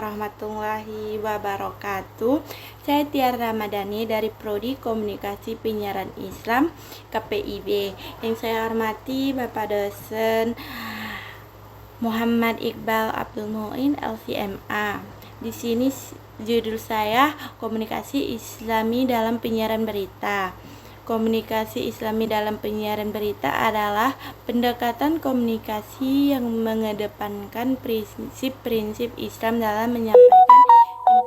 warahmatullahi wabarakatuh. Saya Tiara Ramadhani dari Prodi Komunikasi Penyiaran Islam KPIB. Yang saya hormati Bapak dosen Muhammad Iqbal Abdul Muin LCMA. Di sini judul saya Komunikasi Islami dalam Penyiaran Berita. Komunikasi Islami dalam penyiaran berita adalah pendekatan komunikasi yang mengedepankan prinsip-prinsip Islam dalam menyampaikan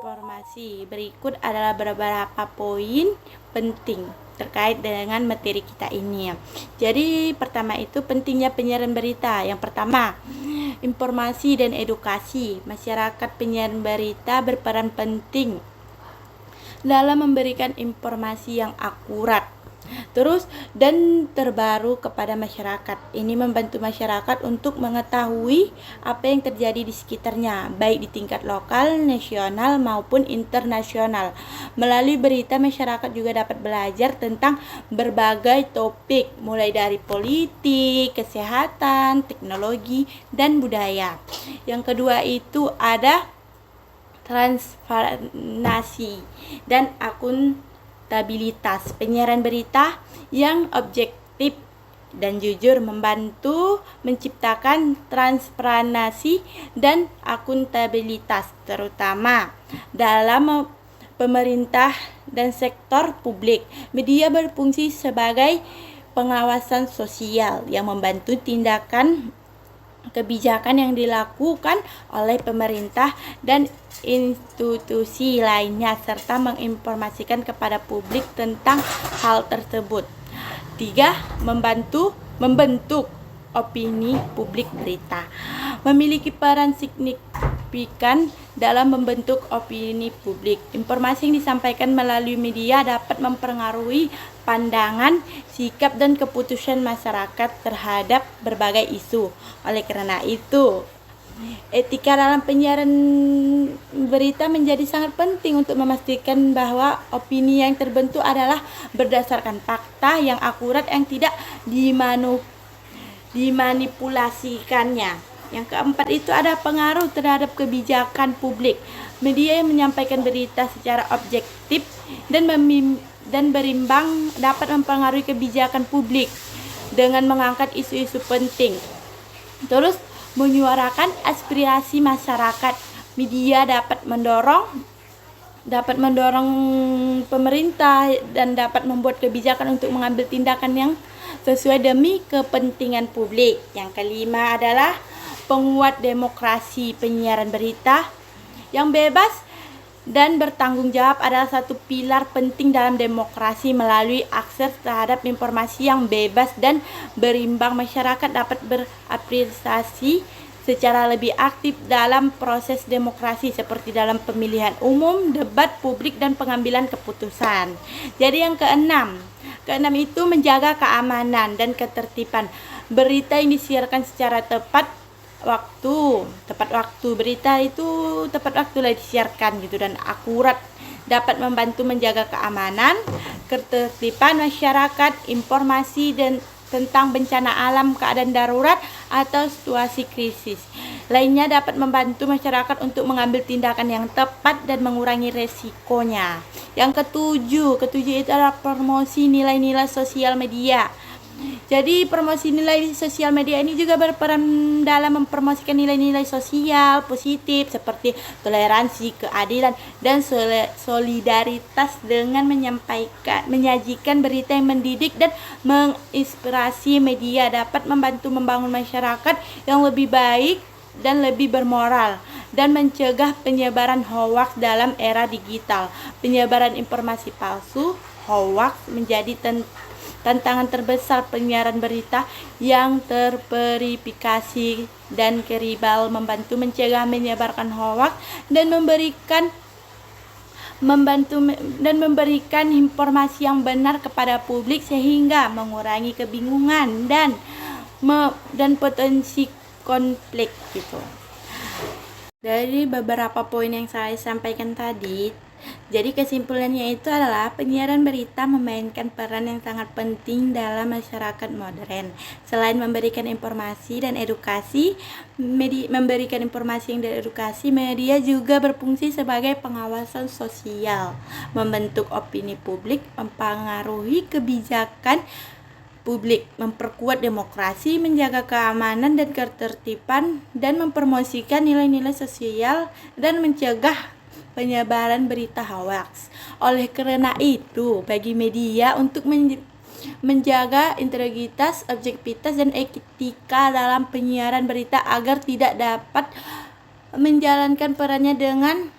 informasi. Berikut adalah beberapa poin penting terkait dengan materi kita ini. Jadi pertama itu pentingnya penyiaran berita. Yang pertama, informasi dan edukasi. Masyarakat penyiaran berita berperan penting dalam memberikan informasi yang akurat dan terbaru kepada masyarakat. Ini membantu masyarakat untuk mengetahui apa yang terjadi di sekitarnya, baik di tingkat lokal, nasional maupun internasional. Melalui berita, masyarakat juga dapat belajar tentang berbagai topik, mulai dari politik, kesehatan, teknologi, dan budaya. Yang kedua itu ada transparansi dan akuntabilitas. Penyiaran berita yang objektif dan jujur membantu menciptakan transparansi dan akuntabilitas, terutama dalam pemerintah dan sektor publik. Media berfungsi sebagai pengawasan sosial yang membantu tindakan kebijakan yang dilakukan oleh pemerintah dan institusi lainnya, serta menginformasikan kepada publik tentang hal tersebut. 3. Membentuk opini publik berita. Memiliki peran signifikan dalam membentuk opini publik. Informasi yang disampaikan melalui media dapat mempengaruhi pandangan, sikap, dan keputusan masyarakat terhadap berbagai isu. Oleh karena itu, etika dalam penyiaran berita menjadi sangat penting untuk memastikan bahwa opini yang terbentuk adalah berdasarkan fakta yang akurat yang tidak dimanipulasikannya. Yang keempat itu ada pengaruh terhadap kebijakan publik. Media yang menyampaikan berita secara objektif dan berimbang dapat mempengaruhi kebijakan publik dengan mengangkat isu-isu penting. Terus, menyuarakan aspirasi masyarakat. Media dapat mendorong pemerintah dan dapat membuat kebijakan untuk mengambil tindakan yang sesuai demi kepentingan publik. Yang kelima adalah penguat demokrasi. Penyiaran berita yang bebas dan bertanggung jawab adalah satu pilar penting dalam demokrasi. Melalui akses terhadap informasi yang bebas dan berimbang, masyarakat dapat berapresiasi secara lebih aktif dalam proses demokrasi seperti dalam pemilihan umum, debat publik, dan pengambilan keputusan. Jadi yang keenam itu menjaga keamanan dan ketertiban. Berita yang disiarkan secara tepat waktu. Berita itu tepat waktu lah disiarkan gitu dan akurat, dapat membantu menjaga keamanan, ketertiban masyarakat, informasi dan tentang bencana alam, keadaan darurat atau situasi krisis lainnya dapat membantu masyarakat untuk mengambil tindakan yang tepat dan mengurangi resikonya. Yang ketujuh itu adalah promosi nilai-nilai sosial media. Jadi promosi nilai sosial media ini juga berperan dalam mempromosikan nilai-nilai sosial positif seperti toleransi, keadilan, dan solidaritas dengan menyajikan berita yang mendidik dan menginspirasi. Media dapat membantu membangun masyarakat yang lebih baik dan lebih bermoral dan mencegah penyebaran hoaks dalam era digital. Penyebaran informasi palsu, hoaks menjadi tantangan terbesar penyiaran berita yang terverifikasi dan kredibel, membantu mencegah menyebarkan hoaks dan memberikan informasi yang benar kepada publik sehingga mengurangi kebingungan dan potensi konflik gitu. Dari beberapa poin yang saya sampaikan tadi, jadi kesimpulannya itu adalah penyiaran berita memainkan peran yang sangat penting dalam masyarakat modern. Selain memberikan informasi dan edukasi, media juga berfungsi sebagai pengawasan sosial, membentuk opini publik, mempengaruhi kebijakan publik, memperkuat demokrasi, menjaga keamanan dan ketertiban, dan mempromosikan nilai-nilai sosial dan mencegah penyebaran berita hoaks. Oleh karena itu, bagi media untuk menjaga integritas, objektivitas, dan etika dalam penyiaran berita agar tidak dapat menjalankan perannya dengan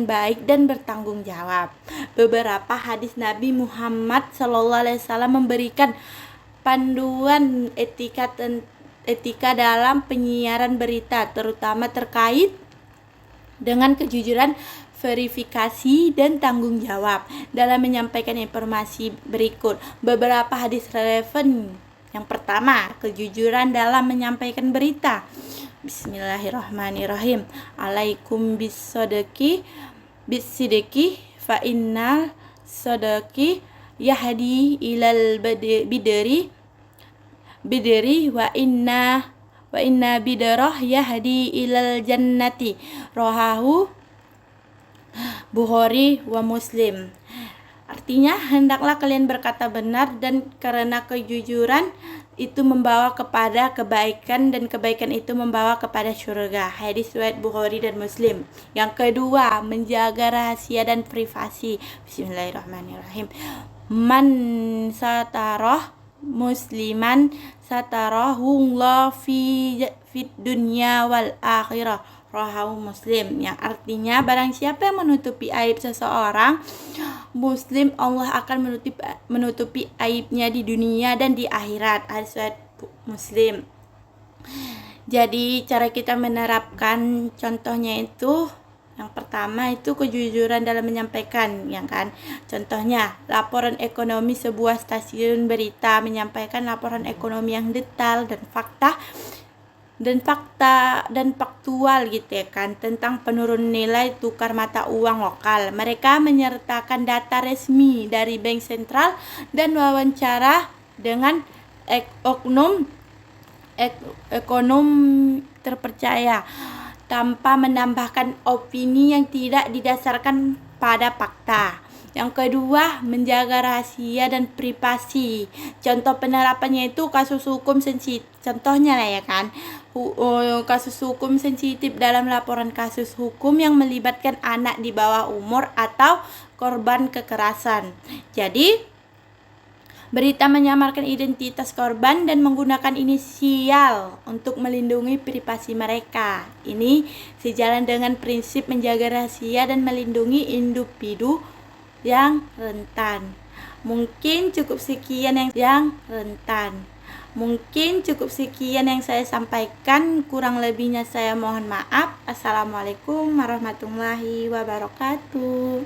baik dan bertanggung jawab. Beberapa hadis Nabi Muhammad SAW memberikan panduan etika dalam penyiaran berita, terutama terkait dengan kejujuran, verifikasi, dan tanggung jawab dalam menyampaikan informasi berikut. Beberapa hadis relevan. Yang pertama, kejujuran dalam menyampaikan berita. Bismillahirrahmanirrahim. Alaikum bisidqi fa innal sadaqi yahdi ilal bidri wa inna bidarah yahdi ilal jannati. Rawahu Bukhari wa Muslim. Artinya, hendaklah kalian berkata benar, dan karena kejujuran itu membawa kepada kebaikan, dan kebaikan itu membawa kepada surga. Hadis riwayat Bukhari dan Muslim. Yang kedua, menjaga rahasia dan privasi. Bismillahirrahmanirrahim. Man satarah musliman satarahullah fi dunya wal akhirah. Rawahu Muslim. Yang artinya, barang siapa yang menutupi aib seseorang Muslim, Allah akan menutupi aibnya di dunia dan di akhirat. Hadis riwayat Muslim. Jadi cara kita menerapkan contohnya itu, yang pertama itu kejujuran dalam menyampaikan, ya kan? Contohnya, laporan ekonomi sebuah stasiun berita menyampaikan laporan ekonomi yang detail dan faktual gitu ya kan, tentang penurunan nilai tukar mata uang lokal. Mereka menyertakan data resmi dari bank sentral dan wawancara dengan ekonom terpercaya, tanpa menambahkan opini yang tidak didasarkan pada fakta. Yang kedua, menjaga rahasia dan privasi. Contoh penerapannya itu kasus hukum sensitif. Contohnya lah ya kan, kasus hukum sensitif dalam laporan kasus hukum yang melibatkan anak di bawah umur atau korban kekerasan. Jadi, berita menyamarkan identitas korban dan menggunakan inisial untuk melindungi privasi mereka. Ini sejalan dengan prinsip menjaga rahasia dan melindungi individu yang rentan. Mungkin cukup sekian yang saya sampaikan. Kurang lebihnya saya mohon maaf. Assalamualaikum warahmatullahi wabarakatuh.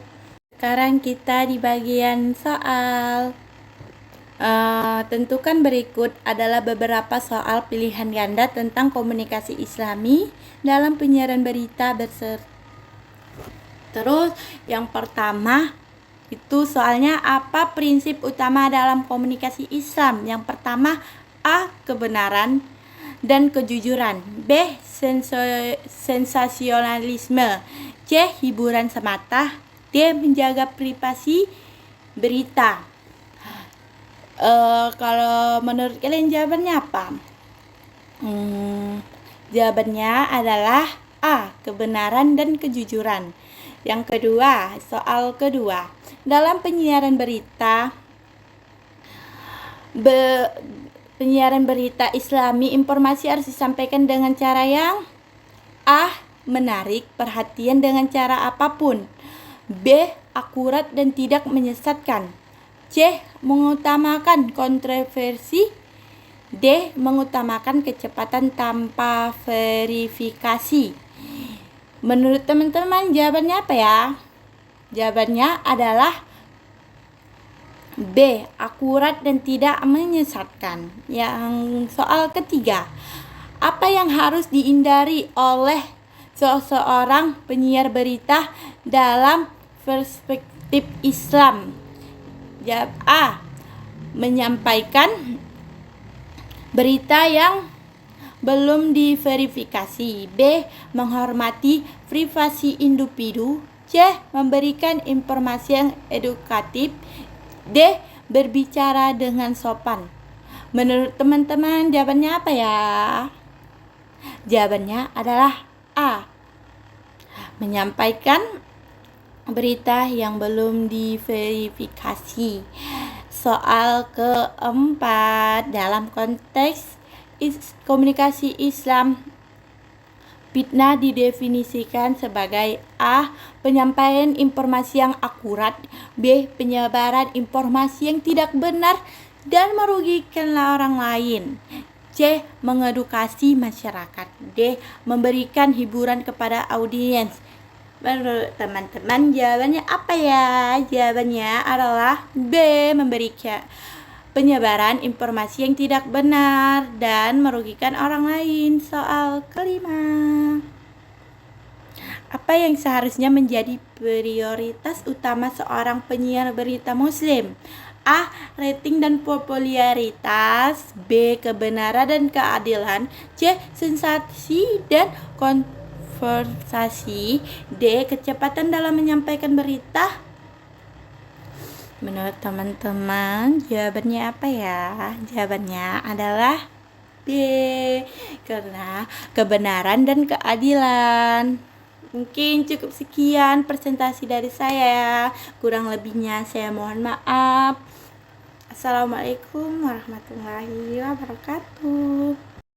Sekarang kita di bagian soal. Tentukan berikut adalah beberapa soal pilihan ganda tentang komunikasi Islami dalam penyiaran berita berserta. Terus yang pertama itu soalnya, apa prinsip utama dalam komunikasi Islam? Yang pertama, A. Kebenaran dan kejujuran. B. Sensasionalisme. C. Hiburan semata. D. Menjaga privasi berita. Kalau menurut kalian jawabannya apa? Jawabannya adalah A. Kebenaran dan kejujuran. Yang kedua, soal kedua. Dalam penyiaran berita Islami, informasi harus disampaikan dengan cara yang A. Menarik perhatian dengan cara apapun. B. Akurat dan tidak menyesatkan. C. Mengutamakan kontroversi. D. Mengutamakan kecepatan tanpa verifikasi. Menurut teman-teman, jawabannya apa ya? Jawabannya adalah B. Akurat dan tidak menyesatkan. Yang soal ketiga, apa yang harus dihindari oleh seorang penyiar berita dalam perspektif Islam? Jawab A. Menyampaikan berita yang belum diverifikasi. B. Menghormati privasi individu. C. Memberikan informasi yang edukatif. D. Berbicara dengan sopan. Menurut teman-teman, jawabannya apa ya? Jawabannya adalah A. Menyampaikan berita yang belum diverifikasi. Soal keempat, dalam konteks komunikasi Islam, fitnah didefinisikan sebagai A. Penyampaian informasi yang akurat. B. Penyebaran informasi yang tidak benar dan merugikan orang lain. C. Mengedukasi masyarakat. D. Memberikan hiburan kepada audiens. Menurut teman-teman, jawabannya apa ya? Jawabannya adalah B. Memberikan penyebaran informasi yang tidak benar dan merugikan orang lain. Soal kelima, apa yang seharusnya menjadi prioritas utama seorang penyiar berita Muslim? A. Rating dan popularitas. B. Kebenaran dan keadilan. C. Sensasi dan konversasi. D. Kecepatan dalam menyampaikan berita. Menurut teman-teman, jawabannya apa ya? Jawabannya adalah B. Karena kebenaran dan keadilan. Mungkin cukup sekian presentasi dari saya. Kurang lebihnya saya mohon maaf. Assalamualaikum warahmatullahi wabarakatuh.